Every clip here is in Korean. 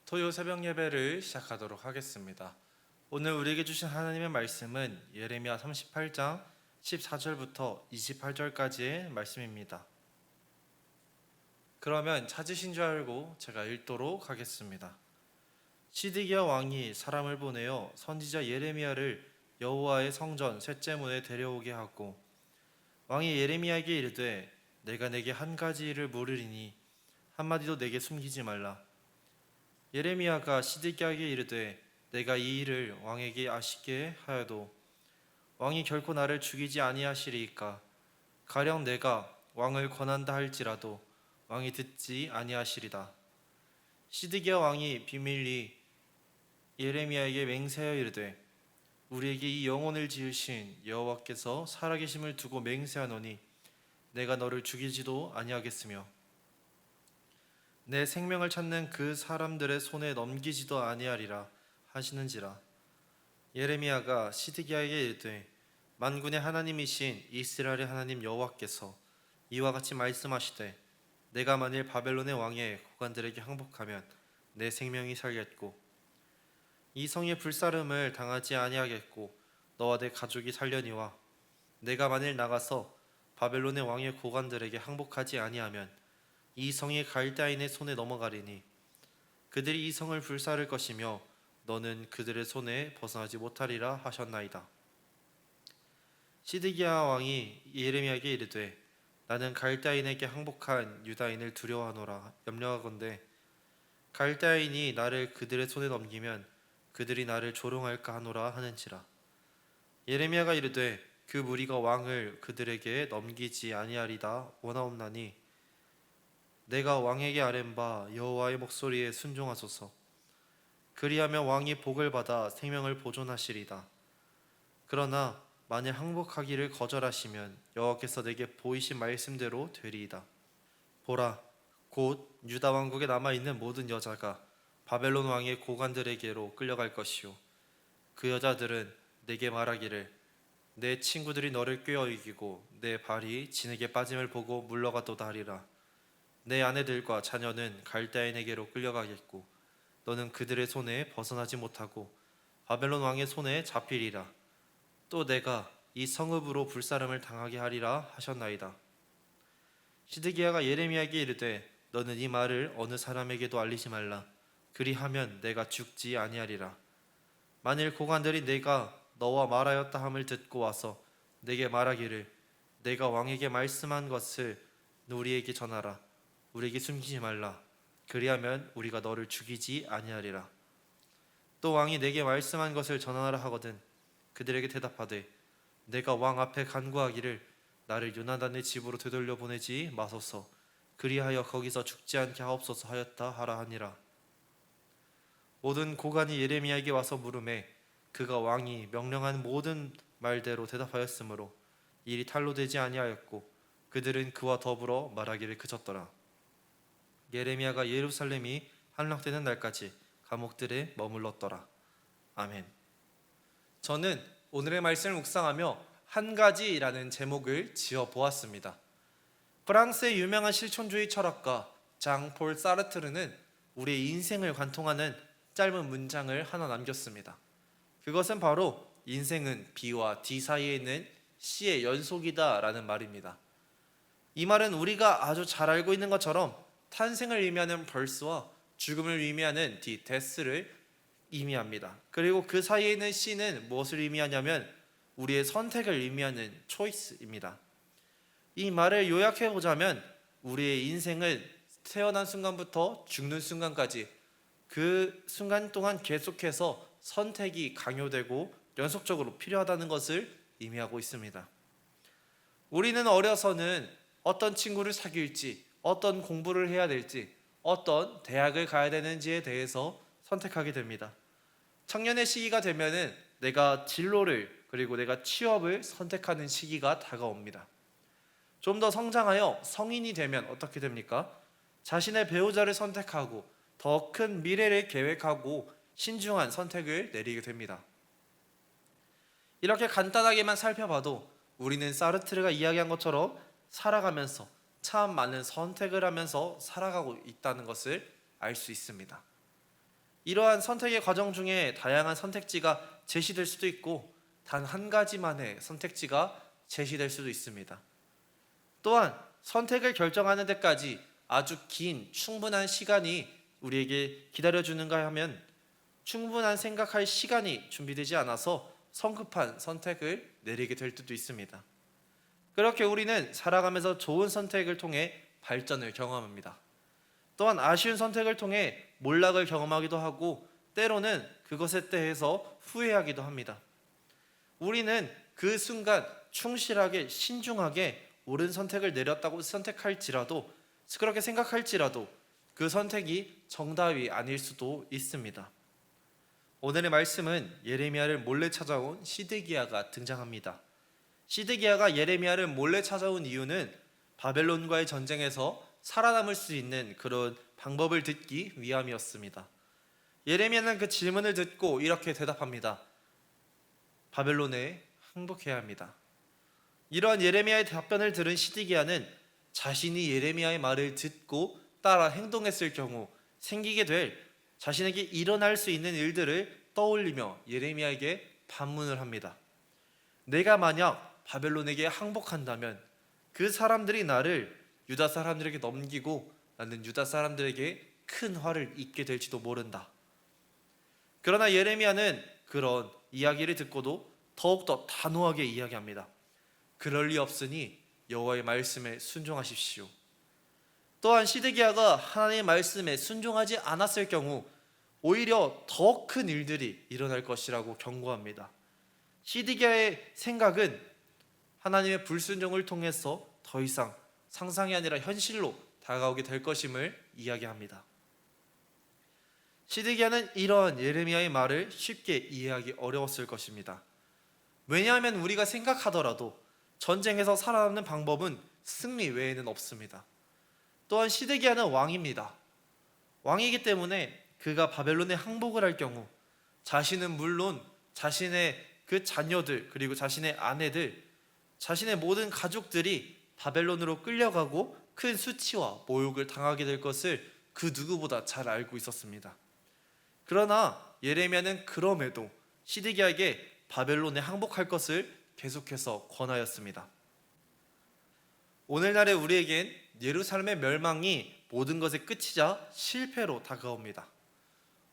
토요 새벽 예배를 시작하도록 하겠습니다. 오늘 우리에게 주신 하나님의 말씀은 예레미야 38장 14절부터 28절까지의 말씀입니다. 그러면 찾으신 줄 알고 제가 읽도록 하겠습니다. 시드기야 왕이 사람을 보내어 선지자 예레미야를 여호와의 성전 셋째 문에 데려오게 하고, 왕이 예레미야에게 이르되 내가 내게 한 가지 일을 물으리니 한마디도 내게 숨기지 말라. 예레미야가 시드기야에게 이르되 내가 이 일을 왕에게 아시게 하여도 왕이 결코 나를 죽이지 아니하시리이까. 가령 내가 왕을 권한다 할지라도 왕이 듣지 아니하시리다. 시드기야 왕이 비밀리 예레미야에게 맹세하여 이르되 우리에게 이 영혼을 지으신 여호와께서 살아계심을 두고 맹세하노니 내가 너를 죽이지도 아니하겠으며 내 생명을 찾는 그 사람들의 손에 넘기지도 아니하리라 하시는지라. 예레미야가 시드기야에게 이르되 만군의 하나님이신 이스라엘의 하나님 여호와께서 이와 같이 말씀하시되 내가 만일 바벨론의 왕의 고관들에게 항복하면 내 생명이 살겠고 이 성의 불사름을 당하지 아니하겠고 너와 내 가족이 살려니와 내가 만일 나가서 바벨론의 왕의 고관들에게 항복하지 아니하면 이 성이 갈대아인의 손에 넘어가리니 그들이 이 성을 불사를 것이며 너는 그들의 손에 벗어나지 못하리라 하셨나이다. 시드기야 왕이 예레미야에게 이르되 나는 갈대아인에게 항복한 유다인을 두려워하노라. 염려하건대 갈대아인이 나를 그들의 손에 넘기면 그들이 나를 조롱할까 하노라 하는지라. 예레미야가 이르되 그 무리가 왕을 그들에게 넘기지 아니하리다 원하옵나니 내가 왕에게 아뢰는 바 여호와의 목소리에 순종하소서. 그리하면 왕이 복을 받아 생명을 보존하시리다. 그러나 만일 항복하기를 거절하시면 여호와께서 내게 보이신 말씀대로 되리이다. 보라, 곧 유다 왕국에 남아있는 모든 여자가 바벨론 왕의 고관들에게로 끌려갈 것이요 그 여자들은 내게 말하기를 내 친구들이 너를 꾀어 이기고 내 발이 진흙에 빠짐을 보고 물러가도다 하리라. 내 아내들과 자녀는 갈대아인에게로 끌려가겠고 너는 그들의 손에 벗어나지 못하고 바벨론 왕의 손에 잡히리라. 또 내가 이 성읍으로 불사름을 당하게 하리라 하셨나이다. 시드기야가 예레미야에게 이르되 너는 이 말을 어느 사람에게도 알리지 말라. 그리하면 내가 죽지 아니하리라. 만일 고관들이 내가 너와 말하였다 함을 듣고 와서 내게 말하기를 내가 왕에게 말씀한 것을 우리에게 전하라. 우리에게 숨기지 말라. 그리하면 우리가 너를 죽이지 아니하리라. 또 왕이 내게 말씀한 것을 전하라 하거든 그들에게 대답하되 내가 왕 앞에 간구하기를 나를 요나단의 집으로 되돌려 보내지 마소서. 그리하여 거기서 죽지 않게 하옵소서 하였다 하라 하니라. 모든 고관이 예레미야에게 와서 물음에 그가 왕이 명령한 모든 말대로 대답하였으므로 일이 탈로 되지 아니하였고 그들은 그와 더불어 말하기를 그쳤더라. 예레미야가 예루살렘이 함락되는 날까지 감옥들에 머물렀더라. 아멘. 저는 오늘의 말씀을 묵상하며 한 가지라는 제목을 지어 보았습니다. 프랑스의 유명한 실존주의 철학가 장 폴 사르트르는 우리의 인생을 관통하는 짧은 문장을 하나 남겼습니다. 그것은 바로 인생은 B와 D 사이에 있는 C의 연속이다 라는 말입니다. 이 말은 우리가 아주 잘 알고 있는 것처럼 탄생을 의미하는 birth와 죽음을 의미하는 death를 의미합니다. 그리고 그 사이에 있는 C는 무엇을 의미하냐면 우리의 선택을 의미하는 choice입니다. 이 말을 요약해 보자면 우리의 인생은 태어난 순간부터 죽는 순간까지 그 순간 동안 계속해서 선택이 강요되고 연속적으로 필요하다는 것을 의미하고 있습니다. 우리는 어려서는 어떤 친구를 사귈지, 어떤 공부를 해야 될지, 어떤 대학을 가야 되는지에 대해서 선택하게 됩니다. 청년의 시기가 되면은 내가 진로를 그리고 내가 취업을 선택하는 시기가 다가옵니다. 좀 더 성장하여 성인이 되면 어떻게 됩니까? 자신의 배우자를 선택하고 더 큰 미래를 계획하고 신중한 선택을 내리게 됩니다. 이렇게 간단하게만 살펴봐도 우리는 사르트르가 이야기한 것처럼 살아가면서 참 많은 선택을 하면서 살아가고 있다는 것을 알 수 있습니다. 이러한 선택의 과정 중에 다양한 선택지가 제시될 수도 있고 단 한 가지만의 선택지가 제시될 수도 있습니다. 또한 선택을 결정하는 데까지 아주 긴 충분한 시간이 우리에게 기다려주는가 하면 충분한 생각할 시간이 준비되지 않아서 성급한 선택을 내리게 될 때도 있습니다. 그렇게 우리는 살아가면서 좋은 선택을 통해 발전을 경험합니다. 또한 아쉬운 선택을 통해 몰락을 경험하기도 하고 때로는 그것에 대해서 후회하기도 합니다. 우리는 그 순간 충실하게 신중하게 옳은 선택을 내렸다고 선택할지라도 그렇게 생각할지라도 그 선택이 정답이 아닐 수도 있습니다. 오늘의 말씀은 예레미야를 몰래 찾아온 시드기야가 등장합니다. 시드기야가 예레미야를 몰래 찾아온 이유는 바벨론과의 전쟁에서 살아남을 수 있는 그런 방법을 듣기 위함이었습니다. 예레미야는 그 질문을 듣고 이렇게 대답합니다. 바벨론에 항복해야 합니다. 이러한 예레미야의 답변을 들은 시드기야는 자신이 예레미야의 말을 듣고 따라 행동했을 경우 생기게 될 자신에게 일어날 수 있는 일들을 떠올리며 예레미야에게 반문을 합니다. 내가 만약 바벨론에게 항복한다면 그 사람들이 나를 유다 사람들에게 넘기고 나는 유다 사람들에게 큰 화를 입게 될지도 모른다. 그러나 예레미야는 그런 이야기를 듣고도 더욱더 단호하게 이야기합니다. 그럴 리 없으니 여호와의 말씀에 순종하십시오. 또한 시드기야가 하나님의 말씀에 순종하지 않았을 경우 오히려 더 큰 일들이 일어날 것이라고 경고합니다. 시드기야의 생각은 하나님의 불순종을 통해서 더 이상 상상이 아니라 현실로 다가오게 될 것임을 이야기합니다. 시드기야는 이러한 예레미야의 말을 쉽게 이해하기 어려웠을 것입니다. 왜냐하면 우리가 생각하더라도 전쟁에서 살아남는 방법은 승리 외에는 없습니다. 또한 시드기야는 왕입니다. 왕이기 때문에 그가 바벨론에 항복을 할 경우 자신은 물론 자신의 그 자녀들 그리고 자신의 아내들 자신의 모든 가족들이 바벨론으로 끌려가고 큰 수치와 모욕을 당하게 될 것을 그 누구보다 잘 알고 있었습니다. 그러나 예레미야는 그럼에도 시드기야에게 바벨론에 항복할 것을 계속해서 권하였습니다. 오늘날의 우리에겐 예루살렘의 멸망이 모든 것의 끝이자 실패로 다가옵니다.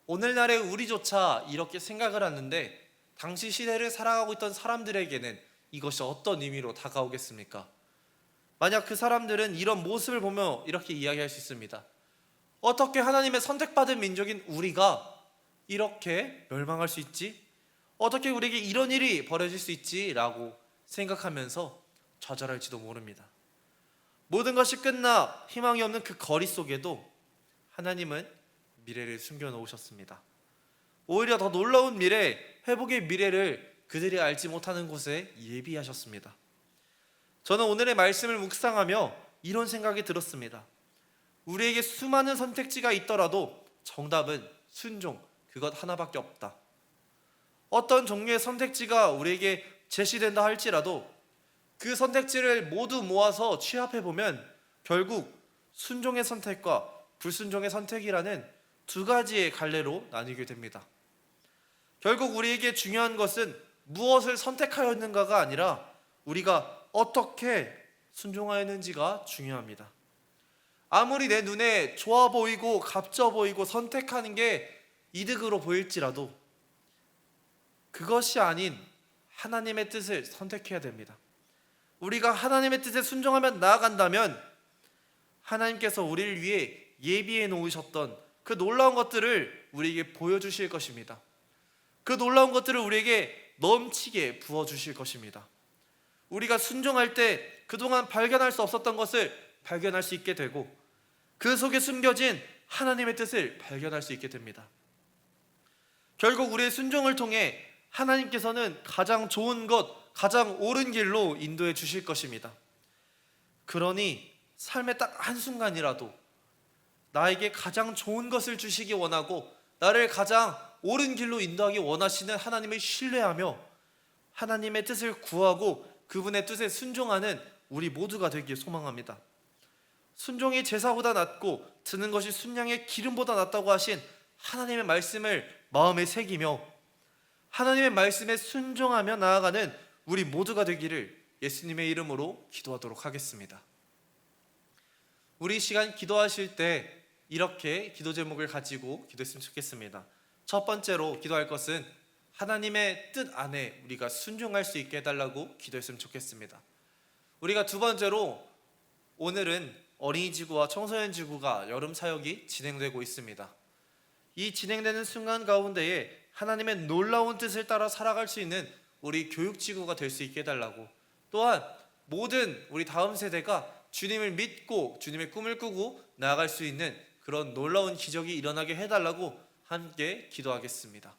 오늘날의 우리조차 이렇게 생각을 하는데 당시 시대를 살아가고 있던 사람들에게는 이것이 어떤 의미로 다가오겠습니까? 만약 그 사람들은 이런 모습을 보며 이렇게 이야기할 수 있습니다. 어떻게 하나님의 선택받은 민족인 우리가 이렇게 멸망할 수 있지? 어떻게 우리에게 이런 일이 벌어질 수 있지? 라고 생각하면서 좌절할지도 모릅니다. 모든 것이 끝나 희망이 없는 그 거리 속에도 하나님은 미래를 숨겨놓으셨습니다. 오히려 더 놀라운 미래, 회복의 미래를 그들이 알지 못하는 곳에 예비하셨습니다. 저는 오늘의 말씀을 묵상하며 이런 생각이 들었습니다. 우리에게 수많은 선택지가 있더라도 정답은 순종, 그것 하나밖에 없다. 어떤 종류의 선택지가 우리에게 제시된다 할지라도 그 선택지를 모두 모아서 취합해보면 결국 순종의 선택과 불순종의 선택이라는 두 가지의 갈래로 나뉘게 됩니다. 결국 우리에게 중요한 것은 무엇을 선택하였는가가 아니라 우리가 어떻게 순종하였는지가 중요합니다. 아무리 내 눈에 좋아 보이고 값져 보이고 선택하는 게 이득으로 보일지라도 그것이 아닌 하나님의 뜻을 선택해야 됩니다. 우리가 하나님의 뜻에 순종하며 나아간다면 하나님께서 우리를 위해 예비해 놓으셨던 그 놀라운 것들을 우리에게 보여주실 것입니다. 그 놀라운 것들을 우리에게 넘치게 부어주실 것입니다. 우리가 순종할 때 그동안 발견할 수 없었던 것을 발견할 수 있게 되고 그 속에 숨겨진 하나님의 뜻을 발견할 수 있게 됩니다. 결국 우리의 순종을 통해 하나님께서는 가장 좋은 것, 가장 옳은 길로 인도해 주실 것입니다. 그러니 삶의 딱 한순간이라도 나에게 가장 좋은 것을 주시기 원하고 나를 가장 옳은 길로 인도하기 원하시는 하나님을 신뢰하며 하나님의 뜻을 구하고 그분의 뜻에 순종하는 우리 모두가 되기를 소망합니다. 순종이 제사보다 낫고 드는 것이 순양의 기름보다 낫다고 하신 하나님의 말씀을 마음에 새기며 하나님의 말씀에 순종하며 나아가는 우리 모두가 되기를 예수님의 이름으로 기도하도록 하겠습니다. 우리 시간 기도하실 때 이렇게 기도 제목을 가지고 기도했으면 좋겠습니다. 첫 번째로 기도할 것은 하나님의 뜻 안에 우리가 순종할 수 있게 해달라고 기도했으면 좋겠습니다. 우리가 두 번째로 오늘은 어린이지구와 청소년지구가 여름 사역이 진행되고 있습니다. 이 진행되는 순간 가운데에 하나님의 놀라운 뜻을 따라 살아갈 수 있는 우리 교육지구가 될 수 있게 해달라고, 또한 모든 우리 다음 세대가 주님을 믿고 주님의 꿈을 꾸고 나아갈 수 있는 그런 놀라운 기적이 일어나게 해달라고 함께 기도하겠습니다.